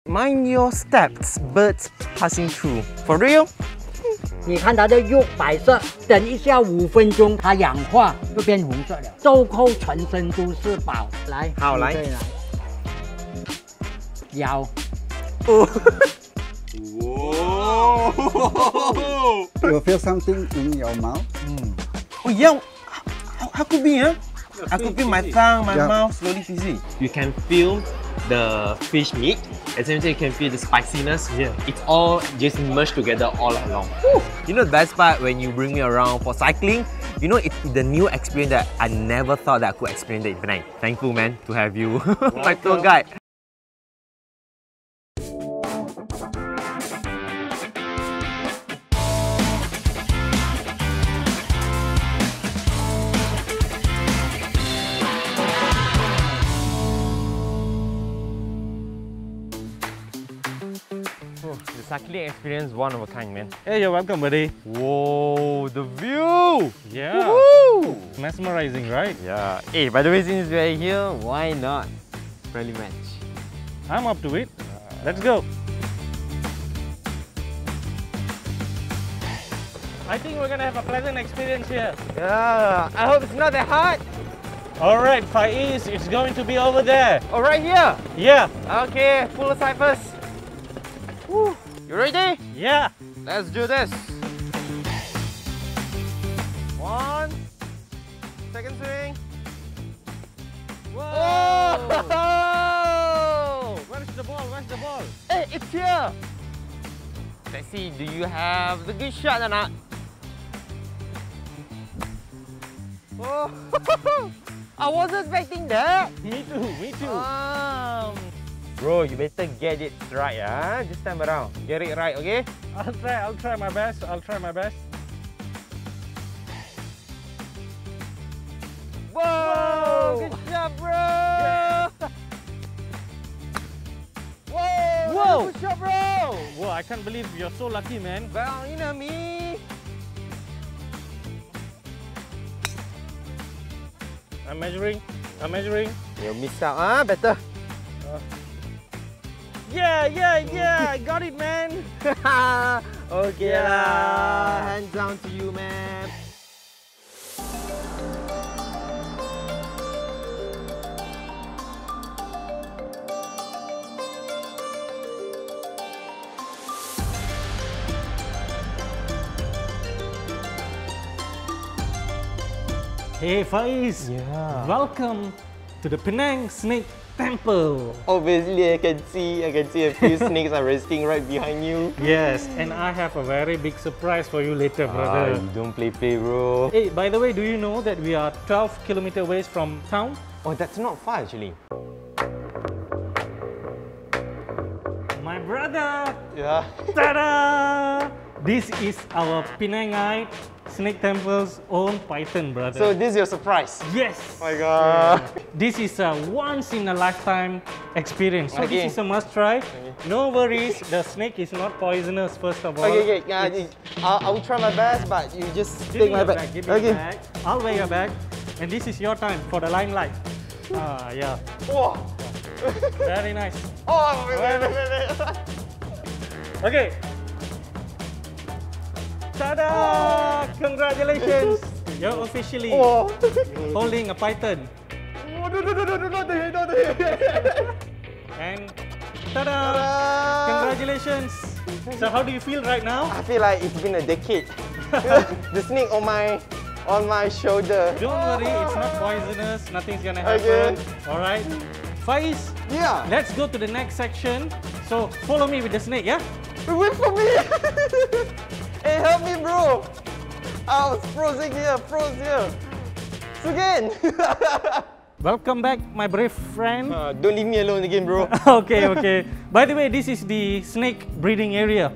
Mind your steps, birds passing through. For real? 你看它的肉白色，等一下5分钟，它氧化就变红色了。周扣全身都是宝，来，好来，摇。哦。You feel something in your mouth? Oh yeah, how could be, huh? I could feel my tongue, my mouth slowly fizzing. You can feel the fish meat. At the same time, you can feel the spiciness. Yeah. It's all just merged together all along. Woo. You know the best part when you bring me around for cycling? You know, it's the new experience that I never thought that I could experience in Penang. Thankful, man, to have you, my tour guide. The cycling experience, one of a kind, man. Hey, you're welcome, buddy. Whoa, the view! Yeah. Woohoo! Mesmerizing, right? Yeah. Hey, by the way, since we're here, why not friendly match? I'm up to it. Let's go. I think we're gonna have a pleasant experience here. Yeah, I hope it's not that hard. Alright, Faiz, it's going to be over there. Oh, right here? Yeah. Okay, pull aside first. Woo. You ready? Yeah. Let's do this. 1, second swing. Whoa! Oh! Where's the ball? Where's the ball? Hey, it's here. Let's see, do you have the good shot or not? Oh! I wasn't expecting that. Me too, me too. Bro, you better get it right, huh? This time around. Get it right, okay? I'll try my best. I'll try my best. Whoa! Good shot, bro! Yeah. Whoa! Whoa! Good shot, bro! Whoa, I can't believe you're so lucky, man. Well, you know me. I'm measuring. I'm measuring. You missed out, huh? Better. Yeah, I got it, man. Okay lah. Hands down to you, man. Hey, Faiz. Yeah. Welcome to the Penang Snake Temple. Obviously, I can see a few snakes are resting right behind you. Yes, and I have a very big surprise for you later, brother. You don't play, bro. Hey, by the way, do you know that we are 12 kilometers away from town? Oh, that's not far actually. My brother! Yeah. Ta-da! This is our Penangite Snake Temple's own python, brother. So this is your surprise? Yes! Oh my god. This is a once-in-a-lifetime experience. So Okay. this is a must-try. Okay. No worries, the snake is not poisonous, first of all. Okay, I will try my best, but you just Give take me my your bag. bag, give me your bag. I'll wear your bag. And this is your time for the limelight. Yeah. Whoa. Very nice. Oh, wait. Okay. Ta-da! Congratulations! You're officially holding a python. Oh, no, And ta-da! Congratulations! So how do you feel right now? I feel like it's been a decade. The snake on my shoulder. Don't worry, it's not poisonous. Nothing's gonna happen. Alright. Faiz, Yeah. let's go to the next section. So follow me with the snake, yeah? Wait for me. Hey, help me, bro. I was frozen here. Again. Welcome back, my brave friend. Don't leave me alone again, bro. Okay. By the way, this is the snake breeding area.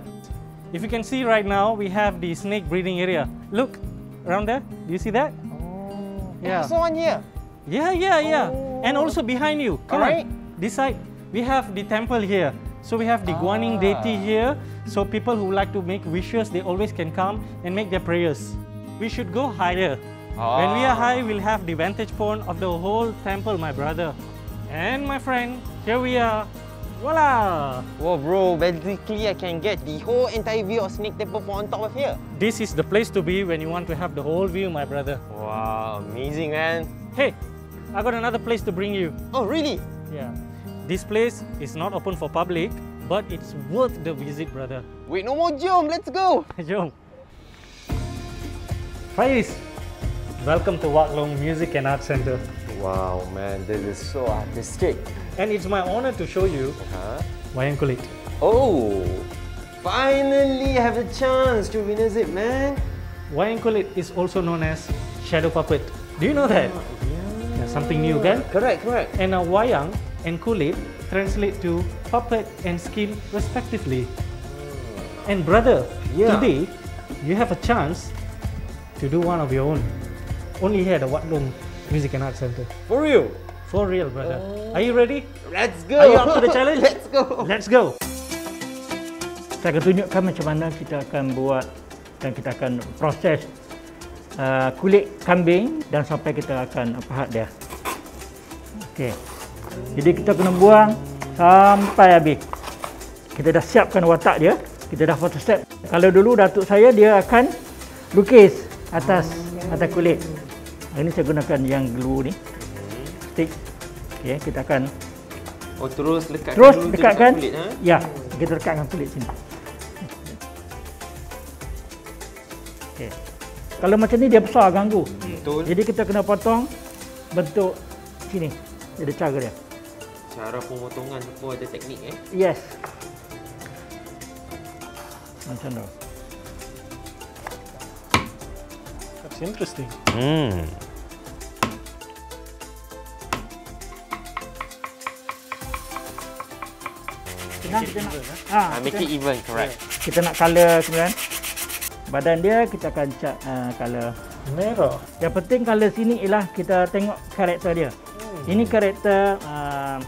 If you can see right now, we have the snake breeding area. Look, around there. Do you see that? Oh. Yeah. I saw one here. Yeah. And also behind you. Come Alright. on. This side, we have the temple here. So we have the Guaning deity here. So people who like to make wishes, they always can come and make their prayers. We should go higher. When we are high, we'll have the vantage point of the whole temple, my brother. And my friend, here we are. Voila! Whoa, bro, basically I can get the whole entire view of Snake Temple from on top of here. This is the place to be when you want to have the whole view, my brother. Wow, amazing, man. Hey, I got another place to bring you. Oh, really? Yeah. This place is not open for public, but it's worth the visit, brother. Wait, no more, jom, let's go. Jom. Faiz, welcome to Wak Long Music and Art Center. Wow, man, this is so artistic. And it's my honor to show you wayang kulit. Oh, finally I have a chance to witness it, man. Wayang kulit is also known as shadow puppet. Do you know that? Yeah, something new, kan? Correct. And wayang and kulit translate to puppet and skin respectively. And brother, today you have a chance to do one of your own. Only here at the Wak Long Music and Art Center. For real? For real, brother. Are you ready? Let's go. Are you up to the challenge? Let's go. Let's go. Saya akan tunjukkan macam mana kita akan buat dan kita akan proses kulit kambing dan sampai kita akan pahat dia. Okey. Jadi kita kena buang sampai habis. Kita dah siapkan watak dia, kita dah photo step. Kalau dulu datuk saya dia akan lukis atas kulit. Ini saya gunakan yang glue ni. Stick. Okey, kita akan terus lekatkan terus dulu dekatkan kulit, ha? Ya, kita dekatkan kulit sini. Okey. Kalau macam ni dia besar ganggu. Betul. Jadi kita kena potong bentuk sini. Ada cara dia. Cara pemotongan pun ada teknik Yes. Macam tu. That's interesting. Kita nak, Make it even, correct. kita nak color kemudian. Badan dia kita akan cat color Merah. Yang penting color sini ialah kita tengok karakter dia. Ini karakter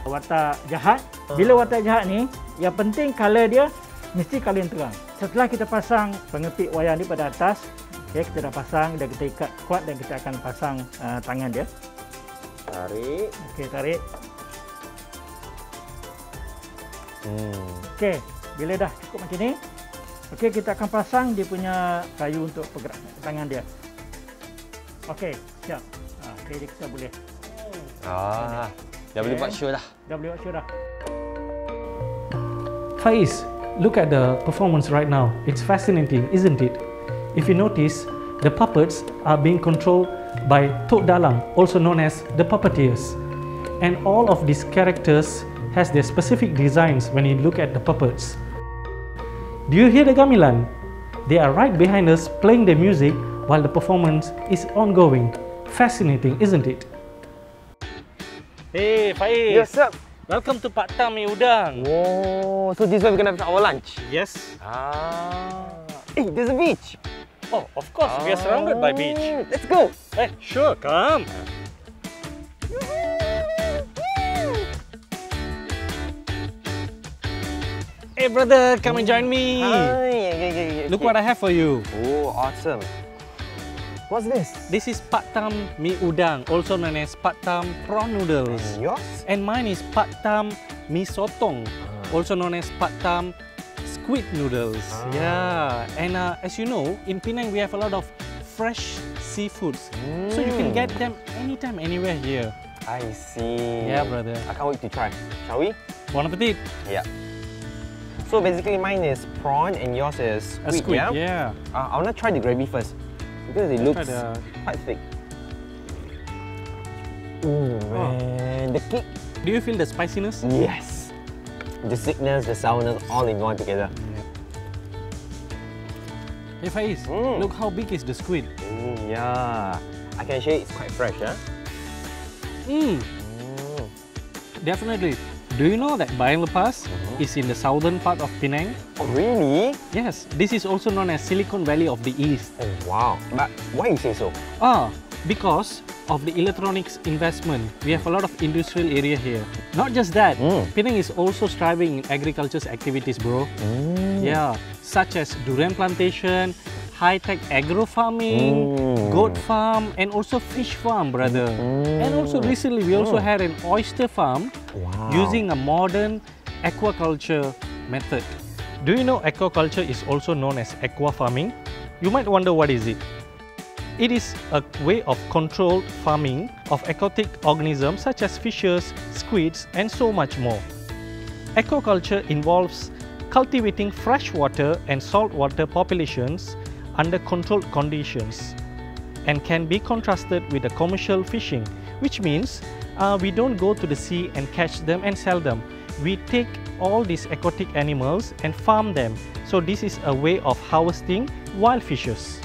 watak jahat. Bila watak jahat ni, yang penting color dia mesti color yang terang. Setelah kita pasang pengepit wayang ni pada atas, okay, kita dah pasang dan kita ikat kuat dan kita akan pasang tangan dia. Tarik. Okey, tarik. Okey, bila dah cukup macam ni, okey, kita akan pasang dia punya kayu untuk pergerak tangan dia. Okey, siap. Okey, kita boleh. Dah boleh buat show dah. Dah boleh buat show dah. Faiz, look at the performance right now. It's fascinating, isn't it? If you notice, the puppets are being controlled by Tok Dalang, also known as the puppeteers. And all of these characters has their specific designs when you look at the puppets. Do you hear the gamelan? They are right behind us playing the music while the performance is ongoing. Fascinating, isn't it? Hey Faiz! Yes, sir. Welcome to Pak Tam Mi Udang. Whoa, so this is where we're gonna have our lunch. Yes. Hey, there's a beach. Oh, of course, we are surrounded by beach. Let's go. Hey, sure, come. Hey brother, come and join me. Hi. Look what I have for you. Oh, awesome. What's this? This is Pak Tam Mi Udang, also known as Pak Tam Prawn Noodles. And yours? And mine is Pak Tam Mi Sotong, also known as Pak Tam Squid Noodles. Yeah, and as you know, in Penang we have a lot of fresh seafoods, so you can get them anytime, anywhere here. I see. Yeah, brother. I can't wait to try. Shall we? Bon appetit. Yeah. So basically mine is prawn and yours is A squid, squid, yeah? yeah. I want to try the gravy first because it looks quite thick. Man, the kick. Do you feel the spiciness? Yes. The sweetness, the sourness, all in one together. Hey Faiz, look how big is the squid. Yeah. I can show you it's quite fresh, huh? Definitely. Do you know that Bayang Lepas is in the southern part of Penang? Oh, really? Yes, this is also known as Silicon Valley of the East. Oh, wow. But why you say so? Because of the electronics investment. We have a lot of industrial area here. Not just that, Penang is also thriving in agriculture activities, bro. Yeah, such as durian plantation, high-tech agro farming, goat farm, and also fish farm, brother. And also recently, we also had an oyster farm using a modern aquaculture method. Do you know aquaculture is also known as aqua farming? You might wonder what is it. It is a way of controlled farming of aquatic organisms such as fishes, squids, and so much more. Aquaculture involves cultivating freshwater and saltwater populations under controlled conditions and can be contrasted with the commercial fishing, which means we don't go to the sea and catch them and sell them. We take all these aquatic animals and farm them. So this is a way of harvesting wild fishes.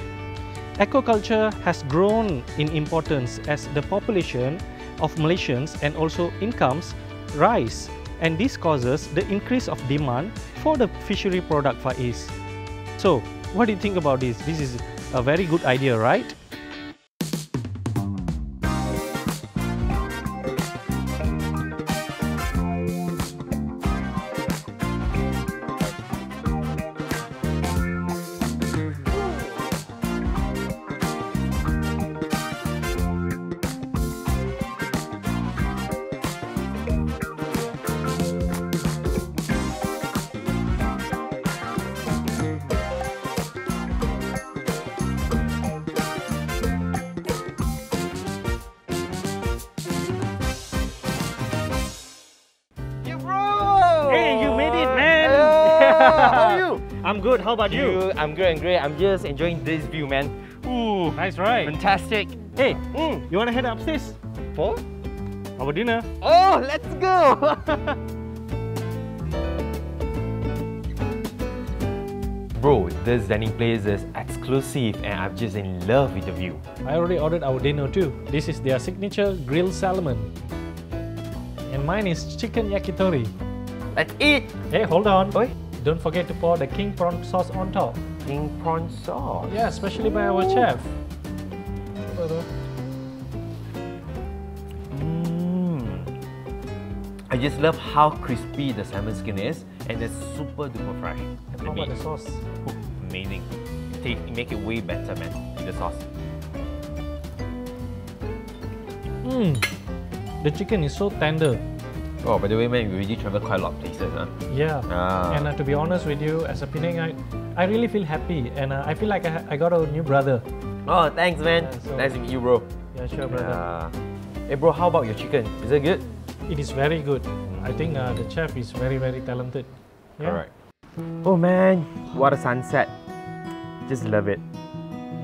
Aquaculture has grown in importance as the population of Malaysians and also incomes rise, and this causes the increase of demand for the fishery product Far East. So what do you think about this? This is a very good idea, right? Hey, you made it, man! How are you? I'm good, how about you? I'm good and great. I'm just enjoying this view, man. Ooh, Nice, right? fantastic. Hey, you wanna head upstairs? For? Our dinner? Oh, let's go! Bro, this dining place is exclusive and I'm just in love with the view. I already ordered our dinner too. This is their signature grilled salmon. And mine is chicken yakitori. Let's eat! Hey, hold on. Oi. Don't forget to pour the king prawn sauce on top. King prawn sauce. Yeah, especially by our chef. I just love how crispy the salmon skin is and it's super duper fresh. And how about the sauce? Amazing. Make it way better, man, with the sauce. The chicken is so tender. Oh, by the way, man, we already traveled quite a lot of places, huh? Yeah. Ah. And to be honest with you, as a Penangite, I really feel happy and I feel like I got a new brother. Oh, thanks, man. Yeah, so- Nice to meet you, bro. Yeah, sure, brother. Hey, bro, how about your chicken? Is it good? It is very good. I think the chef is very, very talented. Yeah. Alright. Oh, man, what a sunset. Just love it.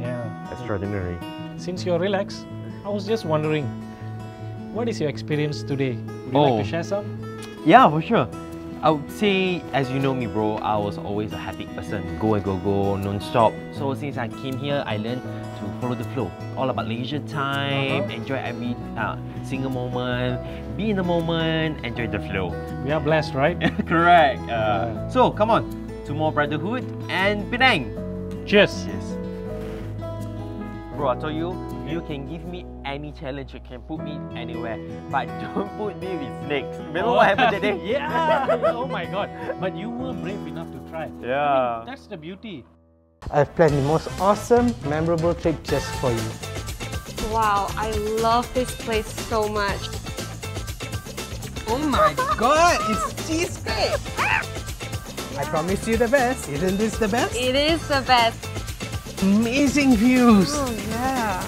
Yeah. Extraordinary. Since you're relaxed, I was just wondering, what is your experience today? Would you like to share some? Yeah, for sure. I would say, as you know me, bro, I was always a happy person. Go and go, non-stop. So since I came here, I learned to follow the flow. All about leisure time, enjoy every single moment, be in the moment, enjoy the flow. We are blessed, right? Correct. So, come on, to more brotherhood and Penang. Cheers. Yes. Bro, I told you, you can give me any challenge, you can put me anywhere, but don't put me with snakes. Remember what happened that day? Yeah. Oh my God. But you were brave enough to try. Yeah. That's the beauty. I've planned the most awesome, memorable trip just for you. Wow, I love this place so much. Oh my god, it's cheesecake! I promised you the best. Isn't this the best? It is the best. Amazing views! Oh yeah.